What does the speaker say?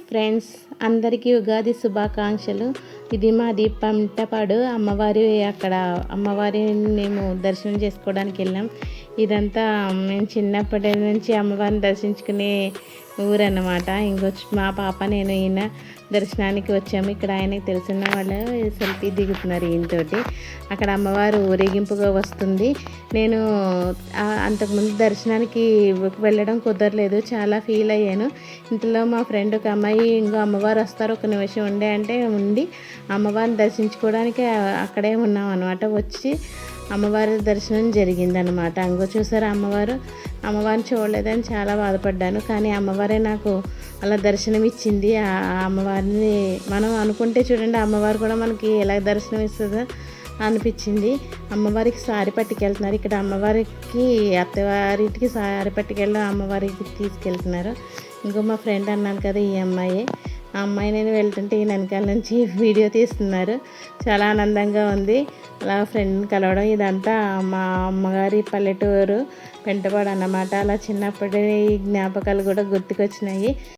Friends, అందరికీ ఉగాది శుభాకాంక్షలు. ఇది మాది పంటపాడు అమ్మవారి. అక్కడ అమ్మవారిని మేము దర్శనం చేసుకోవడానికి వెళ్ళాం. ఇదంతా మేము చిన్నప్పటి నుంచి అమ్మవారిని దర్శించుకునే ఊరన్నమాట. ఇంకొచ్చి మా పాప నేను ఈయన దర్శనానికి వచ్చాము. ఇక్కడ ఆయనకి తెలిసిన వాళ్ళు సెల్ఫీ దిగుతున్నారు ఈయనతోటి. అక్కడ అమ్మవారు ఊరేగింపుగా వస్తుంది. నేను అంతకుముందు దర్శనానికి వెళ్ళడం కుదరలేదు, చాలా ఫీల్ అయ్యాను. ఇంట్లో మా ఫ్రెండ్ ఒక అమ్మాయి ఇంకో అమ్మవారు వస్తారు, ఒక నిమిషం ఉండే అంటే ఉండి అమ్మవారిని దర్శించుకోవడానికి అక్కడే ఉన్నాం అనమాట. వచ్చి అమ్మవారి దర్శనం జరిగిందనమాట. ఇంకో చూసారు అమ్మవారిని చూడలేదని చాలా బాధపడ్డాను. కానీ అమ్మవారే నాకు అలా దర్శనం ఇచ్చింది. ఆ అమ్మవారిని మనం అనుకుంటే చూడండి, అమ్మవారు కూడా మనకి ఎలా దర్శనం ఇస్తుందో అనిపించింది. అమ్మవారికి సారి పట్టుకెళ్తున్నారు. ఇక్కడ అమ్మవారికి అత్తవారింటికి సారి పట్టుకెళ్ళి అమ్మవారికి తీసుకెళ్తున్నారు. ఇంకో మా ఫ్రెండ్ అన్నాను కదా, ఈ అమ్మాయి. ఆ అమ్మాయి నేను వెళ్తుంటే ఈ వెనకాల నుంచి వీడియో తీస్తున్నారు. చాలా ఆనందంగా ఉంది అలా ఫ్రెండ్ని కలవడం. ఇదంతా మా అమ్మగారి పల్లెటూరు పెంటపాడు అన్నమాట. అలా చిన్నప్పటి జ్ఞాపకాలు కూడా గుర్తుకొచ్చినాయి.